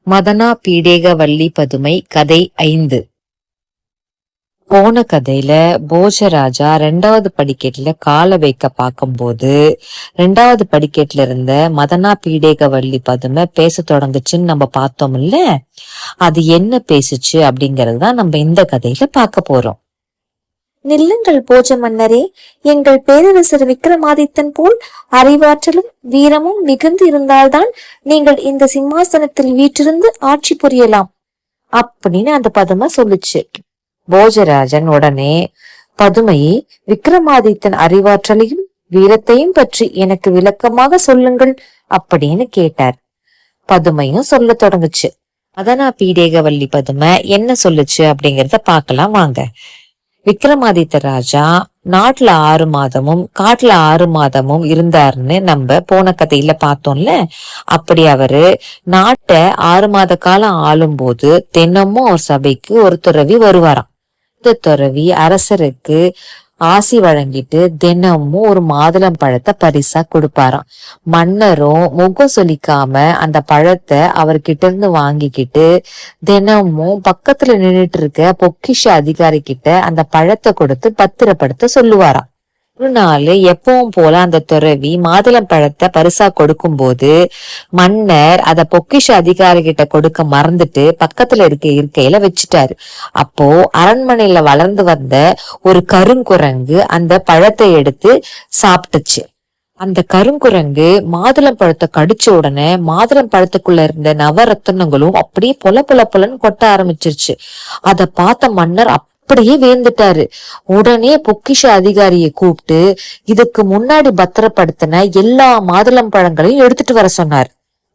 மதனா பீடேக வள்ளி பதுமை கதை 5. போன கதையில போஜராஜா 2வது படிக்கட்டுல காலை வைக்க பார்க்கும்போது 2வது படிக்கட்டுல இருந்த மதனா பீடேக வள்ளி பதுமை பேச தொடங்குச்சுன்னு நம்ம பார்த்தோம் இல்ல. அது என்ன பேசுச்சு அப்படிங்கறது தான் நம்ம இந்த கதையில பார்க்க போறோம். நில்லுங்கள் போஜ மன்னரே, எங்கள் பேரரசர் விக்ரமாதித்தன் போல் அறிவாற்றலும் வீரமும் மிகுந்து இருந்தால்தான் நீங்கள் இந்த சிம்மாசனத்தில் வீற்றிருந்து ஆட்சி புரியலாம் அப்படின்னு அந்த பதுமை சொல்லுச்சு. போஜராஜன் உடனே, பதுமையே, விக்ரமாதித்தன் அறிவாற்றலையும் வீரத்தையும் பற்றி எனக்கு விளக்கமாக சொல்லுங்கள் அப்படின்னு கேட்டார். பதுமையும் சொல்ல தொடங்குச்சு. மதனா பீடேகவல்லி பதுமை என்ன சொல்லுச்சு அப்படிங்கறத பார்க்கலாம் வாங்க. விக்ரமாதித்த ராஜா நாட்டுல 6 மாதமும் காட்டுல 6 மாதமும் இருந்தாருன்னு நம்ம போன கதையில பார்த்தோம்ல. அப்படி அவரு நாட்டை 6 மாத காலம் ஆளும் போது தினமும் ஒரு சபைக்கு ஒரு துறவி வருவாராம். இந்த துறவி அரசருக்கு ஆசி வழங்கிட்டு தினமும் ஒரு மாதுளம் பழத்தை பரிசா கொடுப்பாராம். மன்னரும் முகம் சொலிக்காம அந்த பழத்தை அவர்கிட்ட இருந்து வாங்கிக்கிட்டு தினமும் பக்கத்துல நின்றுட்டு இருக்க பொக்கிஷ அதிகாரி கிட்ட அந்த பழத்தை கொடுத்து பத்திரப்படுத்த சொல்லுவாராம். ஒரு நாள் எப்பவும் போல அந்த துறவி மாதுளம் பழத்தை பரிசா கொடுக்கும் போது மன்னர் அத பொக்கிஷ அதிகாரி கிட்ட கொடுக்க மறந்துட்டு பக்கத்துல இருக்கையில வச்சுட்டாரு. அப்போ அரண்மனையில வளர்ந்து வந்த ஒரு கருங்குரங்கு அந்த பழத்தை எடுத்து சாப்பிட்டுச்சு. அந்த கருங்குரங்கு மாதுளம் பழத்தை கடிச்ச உடனே மாதுளம் பழத்துக்குள்ள இருந்த நவரத்தினங்களும் அப்படியே பொல பொல பொலன்னு கொட்ட ஆரம்பிச்சிருச்சு. அத பார்த்த மன்னர் அப்படியே வேந்துட்டாரு. உடனே பொக்கிஷ அதிகாரியை கூப்பிட்டு இதுக்கு முன்னாடி பத்திரப்படுத்தின எல்லா மாதுளம் பழங்களையும் எடுத்துட்டு வர சொன்னார்.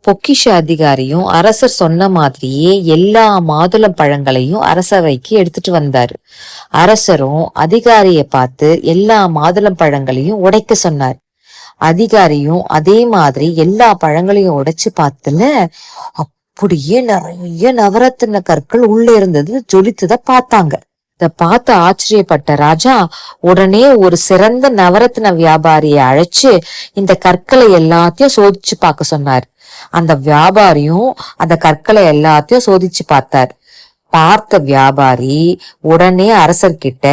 பொக்கிஷ அதிகாரியும் அரசர் சொன்ன மாதிரியே எல்லா மாதுளம் பழங்களையும் அரசவைக்கு எடுத்துட்டு வந்தாரு. அரசரும் அதிகாரியை பார்த்து எல்லா மாதுளம் பழங்களையும் உடைக்க சொன்னார். அதிகாரியும் அதே மாதிரி எல்லா பழங்களையும் உடைச்சு பார்த்துல அப்படியே நிறைய நவரத்தின கற்கள் உள்ள இருந்தது ஜொலித்தத பார்த்தாங்க. இத பார்த்து ஆச்சரியப்பட்ட ராஜா உடனே ஒரு சிறந்த நவரத்தின வியாபாரியை அழைச்சு இந்த கற்களை எல்லாத்தையும் சோதிச்சு பார்க்க சொன்னார். அந்த வியாபாரியும் அந்த கற்களை எல்லாத்தையும் சோதிச்சு பார்த்தார். பார்த்த வியாபாரி உடனே அரசர்கிட்ட,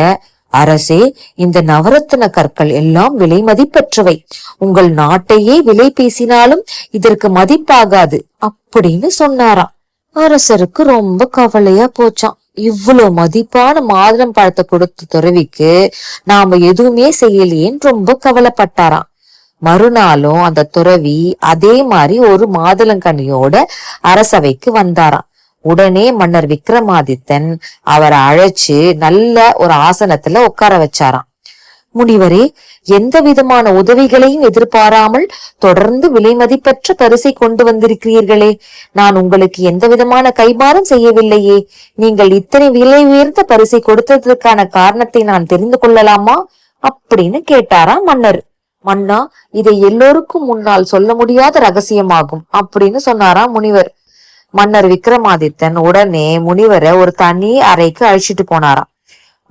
அரசே, இந்த நவரத்தின கற்கள் எல்லாம் விலை மதிப்பற்றவை. உங்கள் நாட்டையே விலை பேசினாலும் இதற்கு மதிப்பாகாது அப்படின்னு சொன்னாராம். அரசருக்கு ரொம்ப கவலையா போச்சான். இவ்வளவு மதிப்பான மாதுளம் பழத்தை கொடுத்த துறவிக்கு நாம எதுவுமே செய்யலையேன்னு ரொம்ப கவலைப்பட்டாராம். மறுநாளும் அந்த துறவி அதே மாதிரி ஒரு மாதுளங்கனியோட அரசவைக்கு வந்தாராம். உடனே மன்னர் விக்ரமாதித்தன் அவரை அழைச்சு நல்ல ஒரு ஆசனத்துல உட்கார வச்சாராம். முனிவரே, எந்த விதமான உதவிகளையும் எதிர்பாராமல் தொடர்ந்து விலை மதிப்பற்ற பரிசை கொண்டு வந்திருக்கிறீர்களே, நான் உங்களுக்கு எந்த விதமான கைமாறும் செய்யவில்லையே. நீங்கள் இத்தனை விலை உயர்ந்த பரிசை கொடுத்ததற்கான காரணத்தை நான் தெரிந்து கொள்ளலாமா அப்படின்னு கேட்டாராம் மன்னர். மன்னா, இதை எல்லோருக்கும் முன்னால் சொல்ல முடியாத ரகசியமாகும் அப்படின்னு சொன்னாராம் முனிவர். மன்னர் விக்ரமாதித்தன் உடனே முனிவரை ஒரு தனி அறைக்கு அழைச்சிட்டு போனாராம்.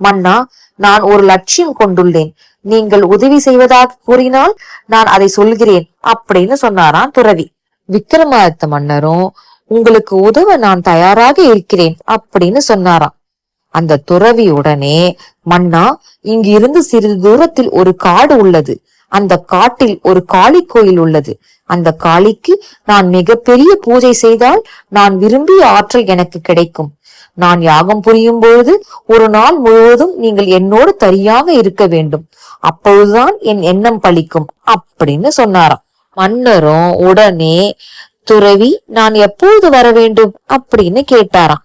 மன்னா, நான் ஒரு லட்சியம் கொண்டுள்ளேன். நீங்கள் உதவி செய்வதாக கூறினால் நான் அதை சொல்கிறேன் அப்படின்னு சொன்னாராம் துறவி. விக்ரமாதித்த மன்னரும், உங்களுக்கு உதவ நான் தயாராக இருக்கிறேன் அப்படின்னு சொன்னாராம். அந்த துறவி உடனே, மன்னா, இங்கு இருந்து சிறிது தூரத்தில் ஒரு காடு உள்ளது. அந்த காட்டில் ஒரு காளி கோயில் உள்ளது. அந்த காளிக்கு நான் மிகப்பெரிய பூஜை செய்தால் நான் விரும்பிய ஆற்றல் எனக்கு கிடைக்கும். நான் யாகம் புரியும் பொழுது ஒரு நாள் முழுவதும் நீங்கள் என்னோடு தனியாக இருக்க வேண்டும். அப்பொழுதுதான் என் எண்ணம் பலிக்கும் அப்படின்னு சொன்னாராம். மன்னரும் உடனே, துறவி, நான் எப்பொழுது வர வேண்டும் அப்படின்னு கேட்டாராம்.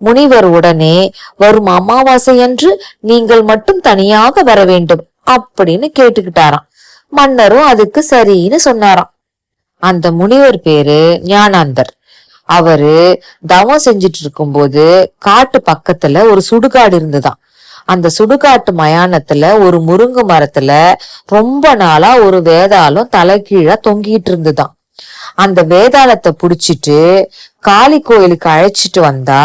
முனிவர் உடனே, வரும் அமாவாசை அன்று நீங்கள் மட்டும் தனியாக வர வேண்டும் அப்படின்னு கேட்டுக்கிட்டாராம். மன்னரும் அதுக்கு சரின்னு சொன்னாராம். அந்த முனிவர் பேரு ஞானாந்தர். அவரு தவம் செஞ்சிட்டு இருக்கும் போது காட்டு பக்கத்துல ஒரு சுடுகாடு இருந்துதான். அந்த சுடுகாட்டு மயானத்துல ஒரு முருங்கை மரத்துல ரொம்ப நாளா ஒரு வேதாளம் தலைகீழா தொங்கிட்டு இருந்துதான். அந்த வேதாளத்தை புடிச்சிட்டு காளி கோயிலுக்கு அழைச்சிட்டு வந்தா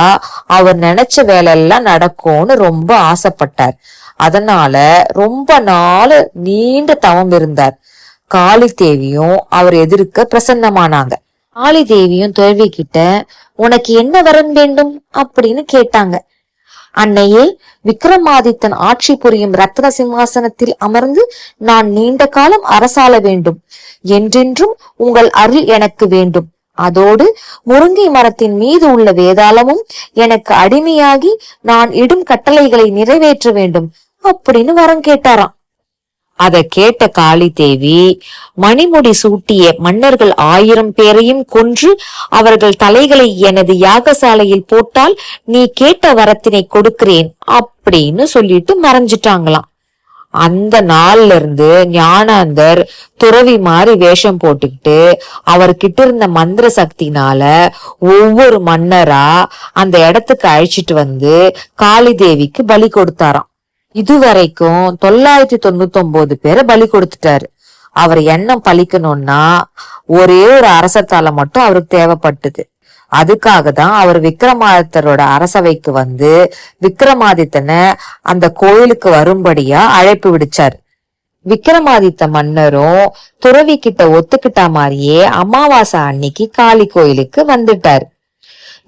அவர் நினைச்ச வேலையெல்லாம் நடக்கும்னு ரொம்ப ஆசைப்பட்டார். அதனால ரொம்ப நாள் நீண்ட தவம் இருந்தார். காளி தேவியும் அவர் எதிர்க்க பிரசன்னமானாங்க. காளி தேவியும் துறவி கிட்ட உனக்கு என்ன வரம் வேண்டும் அப்படின்னு கேட்டாங்க. அன்னையே, விக்ரமாதித்தன் ஆட்சி புரியும் ரத்ன சிம்மாசனத்தில் அமர்ந்து நான் நீண்ட காலம் அரசாள வேண்டும். என்றென்றும் உங்கள் அருள் எனக்கு வேண்டும். அதோடு முருங்கை மரத்தின் மீது உள்ள வேதாளமும் எனக்கு அடிமையாகி நான் இடும் கட்டளைகளை நிறைவேற்ற வேண்டும் அப்படின்னு வரம் கேட்டாராம். அத கேட்ட காளி தேவி, மணிமுடி சூட்டிய மன்னர்கள் 1000 பேரையும் கொன்று அவர்கள் தலைகளை எனது யாகசாலையில் போட்டால் நீ கேட்ட வரத்தினை கொடுக்கிறேன் அப்படின்னு சொல்லிட்டு மறைஞ்சிட்டாங்களாம். அந்த நாள்ல இருந்து ஞானாந்தர் துறவி மாதிரி வேஷம் போட்டுக்கிட்டு அவர்கிட்ட இருந்த மந்திர சக்தினால ஒவ்வொரு மன்னரா அந்த இடத்துக்கு அழைச்சிட்டு வந்து காளி தேவிக்கு பலி கொடுத்தாராம். இதுவரைக்கும் 999 பேரை பலி கொடுத்துட்டாரு. அவர் எண்ணம் பலிக்கணும்னா ஒரே ஒரு அரசத்தால மட்டும் அவருக்கு தேவைப்பட்டது. அதுக்காக தான் அவர் விக்ரமாதித்தரோட அரசவைக்கு வந்து விக்ரமாதித்தனை அந்த கோயிலுக்கு வரும்படியா அழைப்பு விடுச்சாரு. விக்ரமாதித்த மன்னரும் துறவி கிட்ட ஒத்துக்கிட்ட மாதிரியே அமாவாசை அன்னைக்கு காளி கோயிலுக்கு வந்துட்டாரு.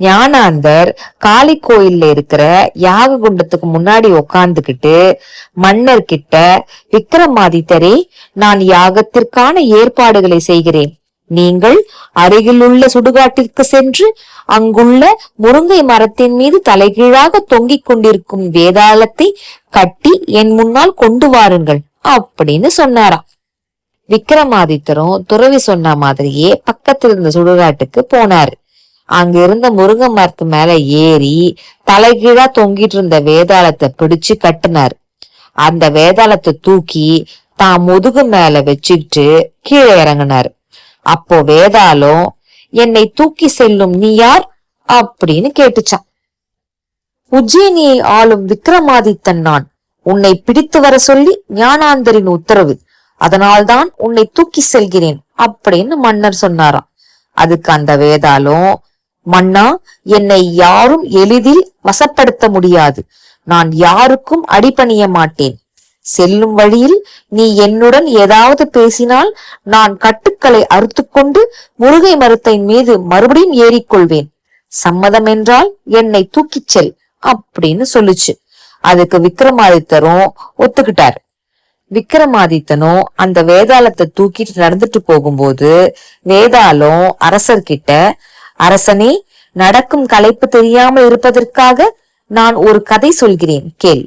ஞானாந்தர் காளி கோயில்ல இருக்கிற யாக குண்டத்துக்கு முன்னாடி உக்காந்துக்கிட்டு மன்னர் கிட்ட, விக்ரமாதித்தரே, நான் யாகத்திற்கான ஏற்பாடுகளை செய்கிறேன். நீங்கள் அருகிலுள்ள சுடுகாட்டிற்கு சென்று அங்குள்ள முருங்கை மரத்தின் மீது தலைகீழாக தொங்கிக் கொண்டிருக்கும் வேதாளத்தை கட்டி என் முன்னால் கொண்டு வாருங்கள் அப்படின்னு சொன்னாராம். விக்ரமாதித்தரும் துறவி சொன்ன மாதிரியே பக்கத்தில் இருந்த சுடுகாட்டுக்கு போனாரு. அங்க இருந்த முருங்கை மரத்து மேல ஏறி தலைகீழா தொங்கிட்டு இருந்த வேதாளத்தை பிடிச்சு கட்டினாரு. அந்த வேதாளத்தை தூக்கி தான் முதுகு மேல வச்சுக்கிட்டு கீழே இறங்கினாரு. அப்போ வேதாளம், என்னை தூக்கி செல்லும் நீ யார் அப்படின்னு கேட்டுச்சான். உஜ்ஜயினியை ஆளும் விக்ரமாதித்தன் நான். உன்னை பிடித்து வர சொல்லி ஞானாந்தரின் உத்தரவு. அதனால்தான் உன்னை தூக்கி செல்கிறேன் அப்படின்னு மன்னர் சொன்னாராம். அதுக்கு அந்த வேதாளம், மன்னா, என்னை யாரும் எளிதில் வசப்படுத்த முடியாது. நான் யாருக்கும் அடிபணிய மாட்டேன். செல்லும் வழியில் நீ என்னுடன் ஏதாவது பேசினால் நான் கட்டுக்களை அறுத்துக்கொண்டு முருகை மரத்தின் மீது மறுபடியும் ஏறிக்கொள்வேன். சம்மதம் என்றால் என்னை தூக்கிச் செல் அப்படின்னு சொல்லுச்சு. அதுக்கு விக்ரமாதித்தரும் ஒத்துக்கிட்டாரு. விக்ரமாதித்தனும் அந்த வேதாளத்தை தூக்கிட்டு நடந்துட்டு போகும்போது வேதாளம் அரசர்கிட்ட, அரசனே, நடக்கும் களைப்பு தெரியாமல் இருப்பதற்காக நான் ஒரு கதை சொல்கிறேன் கேள்.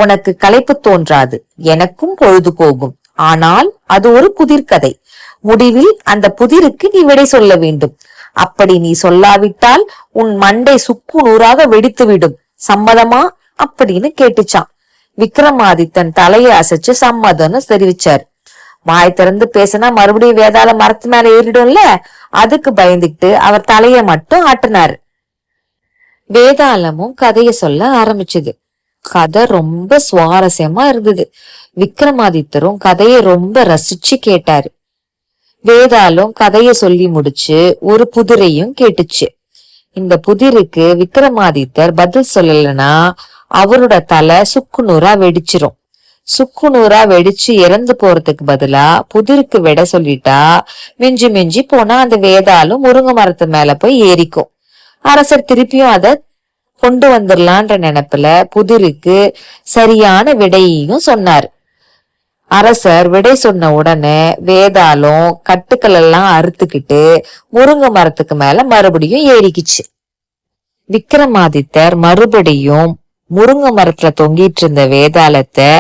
உனக்கு களைப்பு தோன்றாது, எனக்கும் பொழுது போகும். ஆனால் அது ஒரு புதிர்கதை. முடிவில் அந்த புதிருக்கு நீ விடை சொல்ல வேண்டும். அப்படி நீ சொல்லாவிட்டால் உன் மண்டை சுக்கு நூறாக வெடித்துவிடும். சம்மதமா அப்படின்னு கேட்டுச்சான். விக்ரமாதித்தன் தலையை அசைச்சு சம்மதம்னு தெரிவிச்சாரு. வாய் திறந்து பேசினா மறுபடியும் வேதாள மரத்து மேல ஏறிடும்ல, அதுக்கு பயந்துகிட்டு அவர் தலைய மட்டும் ஆட்டினாரு. வேதாளமும் கதைய சொல்ல ஆரம்பிச்சது. கதை ரொம்ப சுவாரஸ்யமா இருந்தது. விக்ரமாதித்தரும் கதையை ரொம்ப ரசிச்சு கேட்டாரு. வேதாளம் கதைய சொல்லி முடிச்சு ஒரு புதிரையும் கேட்டுச்சு. இந்த புதிருக்கு விக்ரமாதித்தர் பதில் சொல்லலன்னா அவரோட தலை சுக்குநூறா வெடிச்சிரும். சுக்குநூறா வெடிச்சு இறந்து போறதுக்கு பதிலா புதிருக்கு விட சொல்லிட்டா மிஞ்சி மிஞ்சி போனா அந்த வேதாளம் முருங்கை மரத்து மேல போய் ஏறிக்கும். அரசர் திருப்பியும் அத கொண்டு வந்துடலான்ற நினைப்புல புதிருக்கு சரியான விடையையும் சொன்னாரு. அரசர் விடை சொன்ன உடனே வேதாளம் கட்டுக்கள் எல்லாம் அறுத்துக்கிட்டு முருங்கை மரத்துக்கு மேல மறுபடியும் ஏறிக்குச்சு. விக்ரமாதித்தர் மறுபடியும் முருங்கை மரத்துல தொங்கிட்டு இருந்த வேதாளத்தை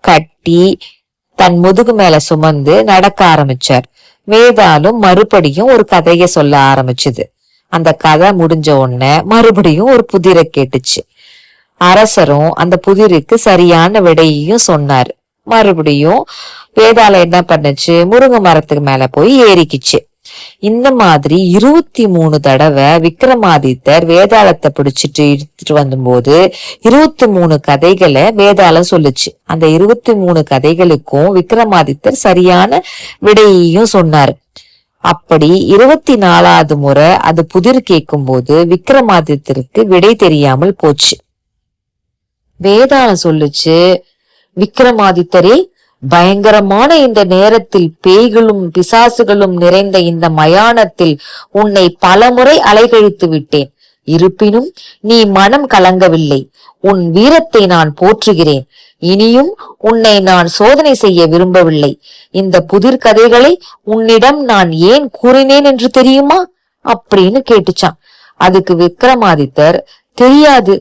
கட்டி தன் முதுகு மேல சுமந்து நடக்க ஆரம்பிச்சார். வேதாளம் மறுபடியும் ஒரு கதைய சொல்ல ஆரம்பிச்சுது. அந்த கதை முடிஞ்ச உடனே மறுபடியும் ஒரு புதிரை கேட்டுச்சு. அரசரும் அந்த புதிருக்கு சரியான விடையையும் சொன்னாரு. மறுபடியும் வேதாளம் என்ன பண்ணுச்சு, முருங்கை மரத்துக்கு மேல போய் ஏறிக்குச்சு. இந்த மாதிரி 23 தடவை விக்ரமாதித்தர் வேதாளத்தை பிடிச்சிட்டு இழுத்துட்டு வந்தபோது 23 கதைகளை வேதாளம் சொல்லுச்சு. அந்த 23 கதைகளுக்கும் விக்ரமாதித்தர் சரியான விடையையும் சொன்னாரு. அப்படி 24வது முறை அது புதிர் கேட்கும் போது விக்ரமாதித்தருக்கு விடை தெரியாமல் போச்சு. வேதாளம் சொல்லுச்சு, விக்ரமாதித்தரே, பயங்கரமான இந்த நேரத்தில் பேய்களும் பிசாசுகளும் நிறைந்த இந்த மயானத்தில் உன்னை பலமுறை அலைகழித்து விட்டேன். இருப்பினும் நீ மனம் கலங்கவில்லை. உன் வீரத்தை நான் போற்றுகிறேன். இனியும் உன்னை நான் சோதனை செய்ய விரும்பவில்லை. இந்த புதிர் கதைகளை உன்னிடம் நான் ஏன் கூறினேன் என்று தெரியுமா அப்படின்னு கேட்டுச்சான். அதுக்கு விக்ரமாதித்தர் தெரியாது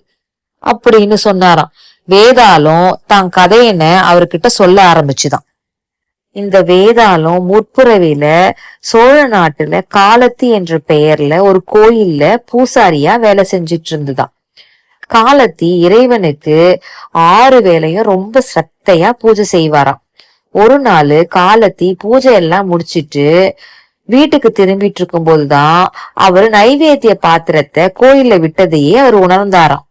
அப்படின்னு சொன்னாராம். வேதாளம் தான் கதையன அவர்கிட்ட சொல்ல ஆரம்பிச்சுதான். இந்த வேதாளம் முற்புறவில சோழ நாட்டுல காலத்தி என்ற பெயர்ல ஒரு கோயில்ல பூசாரியா வேலை செஞ்சிட்டு இருந்துதான். காலத்தி இறைவனுக்கு 6 வேளையும் ரொம்ப சக்தியா பூஜை செய்வாராம். ஒரு நாள் காலத்தி பூஜை எல்லாம் முடிச்சிட்டு வீட்டுக்கு திரும்பிட்டு இருக்கும் போதுதான் அவர் நைவேத்திய பாத்திரத்தை கோயில்ல விட்டதையே அவர் உணர்ந்தாராம்.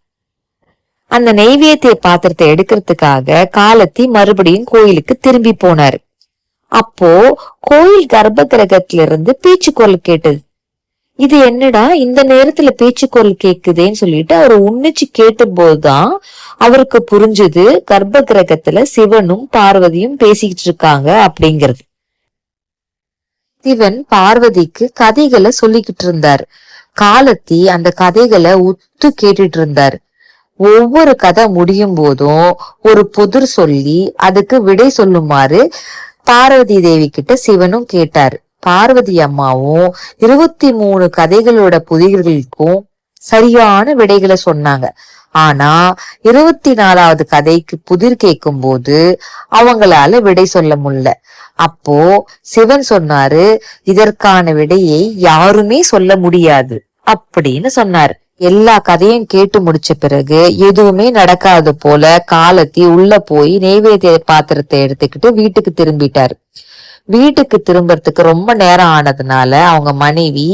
அந்த நைவேத்திய பாத்திரத்தை எடுக்கிறதுக்காக காலத்தி மறுபடியும் கோயிலுக்கு திரும்பி போனாரு. அப்போ கோயில் கர்ப்ப கிரகத்திலிருந்து பேச்சு குரல் கேட்டது. இது என்னடா இந்த நேரத்துல பேச்சு குரல் கேக்குதேன்னு சொல்லிட்டு அவர் உன்னிச்சு கேட்ட போதுதான் அவருக்கு புரிஞ்சது கர்ப்ப கிரகத்துல சிவனும் பார்வதியும் பேசிக்கிட்டு இருக்காங்க அப்படிங்கிறது. சிவன் பார்வதிக்கு கதைகளை சொல்லிக்கிட்டு இருந்தாரு. காலத்தி அந்த கதைகளை உத்து கேட்டுட்டு இருந்தாரு. ஒவ்வொரு கதை முடியும் போதும் ஒரு புதிர் சொல்லி அதுக்கு விடை சொல்லுமாறு பார்வதி தேவி கிட்ட சிவனும் கேட்டாரு. பார்வதி அம்மாவும் 23 கதைகளோட புதிர்களுக்கும் சரியான விடைகளை சொன்னாங்க. ஆனா 24வது கதைக்கு புதிர் கேட்கும் போது அவங்களால விடை சொல்ல முடியல. அப்போ சிவன் சொன்னாரு, இதற்கான விடையை யாருமே சொல்ல முடியாது அப்படின்னு சொன்னாரு. எல்லா கதையும் கேட்டு முடிச்ச பிறகு எதுவுமே நடக்காது போல காலத்தி உள்ள போய் நெய்வேத்திய பாத்திரத்தை எடுத்துக்கிட்டு வீட்டுக்கு திரும்பிட்டாரு. வீட்டுக்கு திரும்பறதுக்கு ரொம்ப நேரம் ஆனதுனால அவங்க மனைவி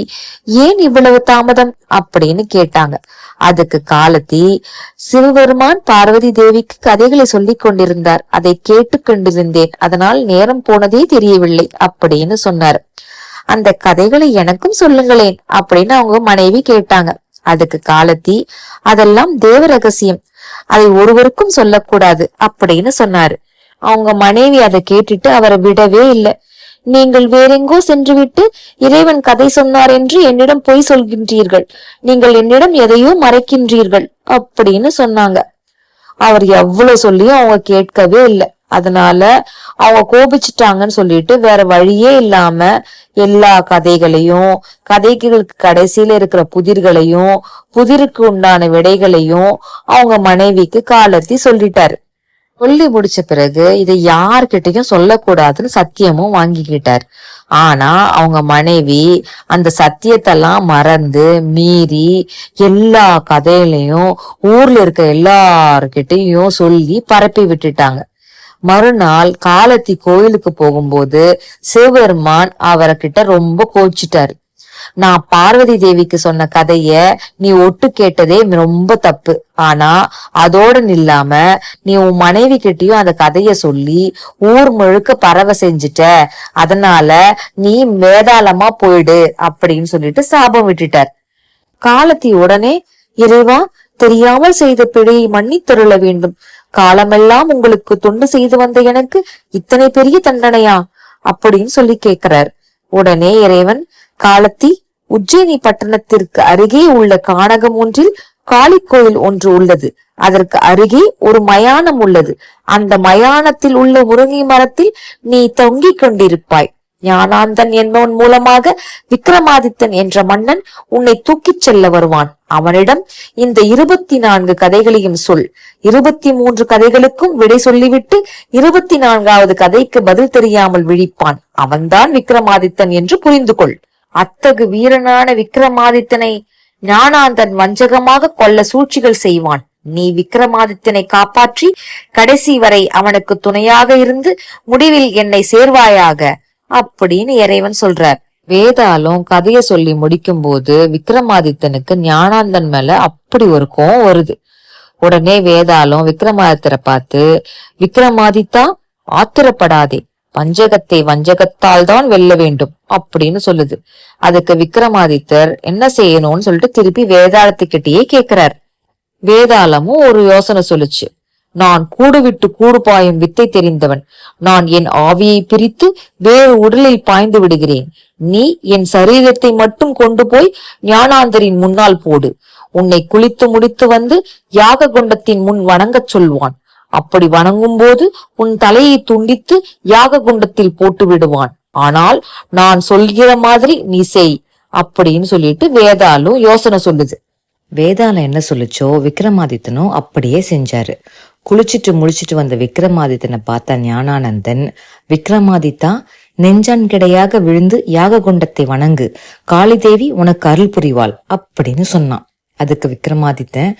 ஏன் இவ்வளவு தாமதம் அப்படின்னு கேட்டாங்க. அதுக்கு காலத்தி, சிவபெருமான் பார்வதி தேவிக்கு கதைகளை சொல்லிக் கொண்டிருந்தார், அதை கேட்டு கொண்டிருந்தேன், அதனால் நேரம் போனதே தெரியவில்லை அப்படின்னு சொன்னார். அந்த கதைகளை எனக்கும் சொல்லுங்களேன் அப்படின்னு அவங்க மனைவி கேட்டாங்க. அதுக்கு காலத்தி, அதெல்லாம் தேவ ரகசியம், அதை ஒருவருக்கும் சொல்லக்கூடாது அப்படின்னு சொன்னாரு. அவங்க மனைவி அதை கேட்டுட்டு அவரை விடவே இல்லை. நீங்கள் வேறெங்கோ சென்று விட்டு இறைவன் கதை சொன்னார் என்று என்னிடம் பொய் சொல்கின்றீர்கள், நீங்கள் என்னிடம் எதையோ மறைக்கின்றீர்கள் அப்படின்னு சொன்னாங்க. அவர் எவ்வளவு சொல்லியும் அவங்க கேட்கவே இல்லை. அதனால அவங்க கோபிச்சுட்டாங்கன்னு சொல்லிட்டு வேற வழியே இல்லாம எல்லா கதைகளையும், கதைகளுக்கு கடைசியில இருக்கிற புதிர்களையும், புதிருக்கு உண்டான விடைகளையும் அவங்க மனைவிக்கு காலத்தி சொல்லிட்டாரு. சொல்லி முடிச்ச பிறகு இதை யார்கிட்டையும் சொல்லக்கூடாதுன்னு சத்தியமும் வாங்கிக்கிட்டார். ஆனா அவங்க மனைவி அந்த சத்தியத்தெல்லாம் மறந்து மீறி எல்லா கதையிலையும் ஊர்ல இருக்க எல்லார்கிட்டையும் சொல்லி பரப்பி விட்டுட்டாங்க. மறுநாள் காலத்தி கோயிலுக்கு போகும்போது சிவபெருமான் அவர்கிட்ட ரொம்ப கோச்சிட்டாரு. நான் பார்வதி தேவிக்கு சொன்ன கதைய நீ ஒட்டு கேட்டதே ரொம்ப தப்பு. ஆனா அதோட நில்லாம நீ உன் மனைவி கிட்டயும் அந்த கதைய சொல்லி ஊர் முழுக்க பரவ செஞ்சுட்ட, அதனால நீ வேதாளமா போயிடு அப்படின்னு சொல்லிட்டு சாபம் விட்டுட்டார். காலத்தி உடனே, இறைவா, தெரியாமல் செய்த பிழையை மன்னித்தருள வேண்டும். காலமெல்லாம் உங்களுக்கு தொண்டு செய்து வந்த எனக்கு இத்தனை பெரிய தண்டனையா அப்படின்னு சொல்லி கேட்கிறார். உடனே இறைவன், காலத்தி, உஜ்ஜயினி பட்டணத்திற்கு அருகே உள்ள கானகம் ஒன்றில் காளி கோயில் ஒன்று உள்ளது. அதற்கு அருகே ஒரு மயானம் உள்ளது. அந்த மயானத்தில் உள்ள முருங்கை மரத்தில் நீ தொங்கிக் கொண்டிருப்பாய். ஞானாந்தன் என்பவன் மூலமாக விக்ரமாதித்தன் என்ற மன்னன் உன்னை தூக்கிச் செல்ல வருவான். அவனிடம் இந்த 24 கதைகளையும் சொல். 23 கதைகளுக்கும் விடை சொல்லிவிட்டு 24வது கதைக்கு பதில் தெரியாமல் விழிப்பான். அவன்தான் விக்ரமாதித்தன் என்று புரிந்து கொள். அத்தகு வீரனான விக்ரமாதித்தனை ஞானாந்தன் வஞ்சகமாக கொல்ல சூழ்ச்சிகள் செய்வான். நீ விக்ரமாதித்தனை காப்பாற்றி கடைசி வரை அவனுக்கு துணையாக இருந்து முடிவில் என்னை சேர்வாயாக அப்படின்னு இறைவன் சொல்றார். வேதாளம் கதைய சொல்லி முடிக்கும் போது விக்ரமாதித்தனுக்கு ஞானாந்தன் மேல அப்படி ஒரு கோவம் வருது. உடனே வேதாளம் விக்ரமாதித்தரை பார்த்து, விக்ரமாதித்தா, ஆத்திரப்படாதே, வஞ்சகத்தை வஞ்சகத்தால் தான் வெல்ல வேண்டும் அப்படின்னு சொல்லுது. அதுக்கு விக்ரமாதித்தர் என்ன செய்யணும்னு சொல்லிட்டு திருப்பி வேதாளத்துக்கிட்டயே கேக்குறார். வேதாளமும் ஒரு யோசனை சொல்லுச்சு. நான் கூடு விட்டு கூடு பாயும் வித்தை தெரிந்தவன். நான் என் ஆவியை பிரித்து வேறு உடலில் பாய்ந்து விடுகிறேன். நீ என் சரீரத்தை மட்டும் கொண்டு போய் ஞானாந்தரின் முன்னால் போடு. உன்னை குளித்து முடித்து வந்து யாக குண்டத்தின் முன் வணங்கச் சொல்வான். அப்படி வணங்கும் போது உன் தலையை துண்டித்து யாக குண்டத்தில் போட்டு விடுவான். ஆனால் நான் சொல்கிற மாதிரி நீ செய் அப்படின்னு சொல்லிட்டு வேதாளும் யோசனை சொல்லுது. வேதாளம் என்ன சொல்லுச்சோ விக்ரமாதித்தனும் அப்படியே செஞ்சாரு. குளிச்சுட்டு முழிச்சிட்டு வந்த விக்ரமாதித்தனை பார்த்த ஞானானந்தன், விக்ரமாதித்தா, நெஞ்சான் கிடையாக விழுந்து யாக குண்டத்தை வணங்கு, காளி தேவி உனக்கு அருள் புரிவாள் அப்படின்னு சொன்னான். அதுக்கு விக்ரமாதித்தன்,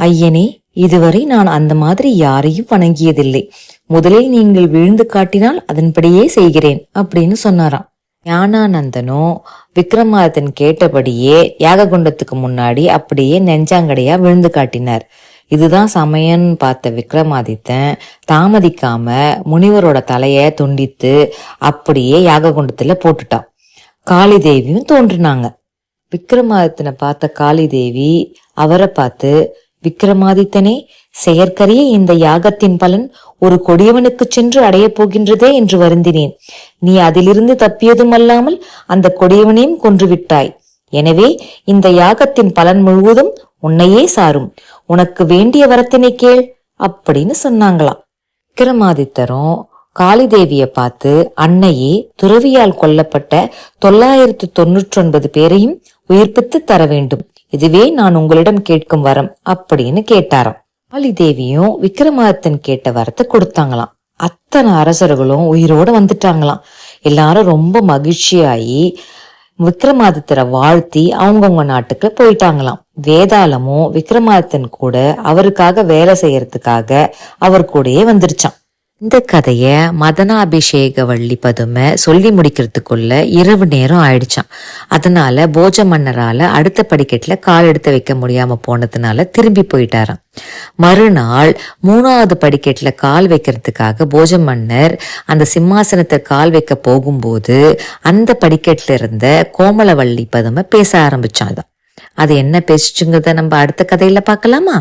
ஐயனே, இதுவரை நான் அந்த மாதிரி யாரையும் வணங்கியதில்லை. முதலில் நீங்கள் விழுந்து காட்டினால் அதன்படியே செய்கிறேன் அப்படின்னு சொன்னாராம். ஞானானந்தனும் விக்ரமாதித்தன் கேட்டபடியே யாக குண்டத்துக்கு முன்னாடி அப்படியே நெஞ்சாங்கடையா விழுந்து காட்டினார். இதுதான் சமயம்னு பார்த்த விக்ரமாதித்தன் தாமதிக்காம முனிவரோட தலைய துண்டித்து அப்படியே யாக குண்டத்துல போட்டுட்டான். காளி தேவியும் தோன்றினாங்க. விக்ரமாதித்தனை பார்த்த காளி தேவி அவரை பார்த்து, விக்ரமாதித்தனே, செயற்கரிய இந்த யாகத்தின் பலன் ஒரு கொடியவனுக்கு சென்று அடைய போகின்றதே என்று வருந்தினேன். நீ அதிலிருந்து தப்பியதும் அல்லாமல் அந்த கொடியவனையும் கொன்றுவிட்டாய். எனவே இந்த யாகத்தின் பலன் முழுவதும் உன்னையே சாரும். உனக்கு வேண்டிய வரத்தினை கேள் அப்படின்னு சொன்னாங்களாம். விக்ரமாதித்தரும் காளி தேவிய பார்த்து, அன்னையே, துறவியால் கொல்லப்பட்ட 999 பேரையும் உயிர்ப்பித்து தர வேண்டும். இதுவே நான் உங்களிடம் கேட்கும் வரம் அப்படின்னு கேட்டாராம். காளி தேவியும் விக்ரமாதித்தன் கேட்ட வரத்தை கொடுத்தாங்களாம். அத்தனை அரசர்களும் உயிரோட வந்துட்டாங்களாம். எல்லாரும் ரொம்ப மகிழ்ச்சியாயி விக்ரமாதித்தரை வாழ்த்தி அவங்கவுங்க நாட்டுக்கு போயிட்டாங்களாம். வேதாளமும் விக்ரமாதித்தன் கூட அவருக்காக வேலை செய்யறதுக்காக அவர் கூடயே வந்துருச்சான். இந்த கதைய மதனாபிஷேகவள்ளி பதுமை சொல்லி முடிக்கிறதுக்குள்ள இரவு நேரம் ஆயிடுச்சான். அதனால போஜ மன்னரால அடுத்த படிக்கட்டுல கால் எடுத்து வைக்க முடியாம போனதுனால திரும்பி போயிட்டாராம். மறுநாள் 3வது படிக்கட்டுல கால் வைக்கிறதுக்காக போஜ மன்னர் அந்த சிம்மாசனத்தை கால் வைக்க போகும்போது அந்த படிக்கட்டுல இருந்த கோமலவள்ளி பதுமை பேச ஆரம்பிச்சாதான். அது என்ன பேசிச்சுங்கிறத நம்ம அடுத்த கதையில பார்க்கலாமா?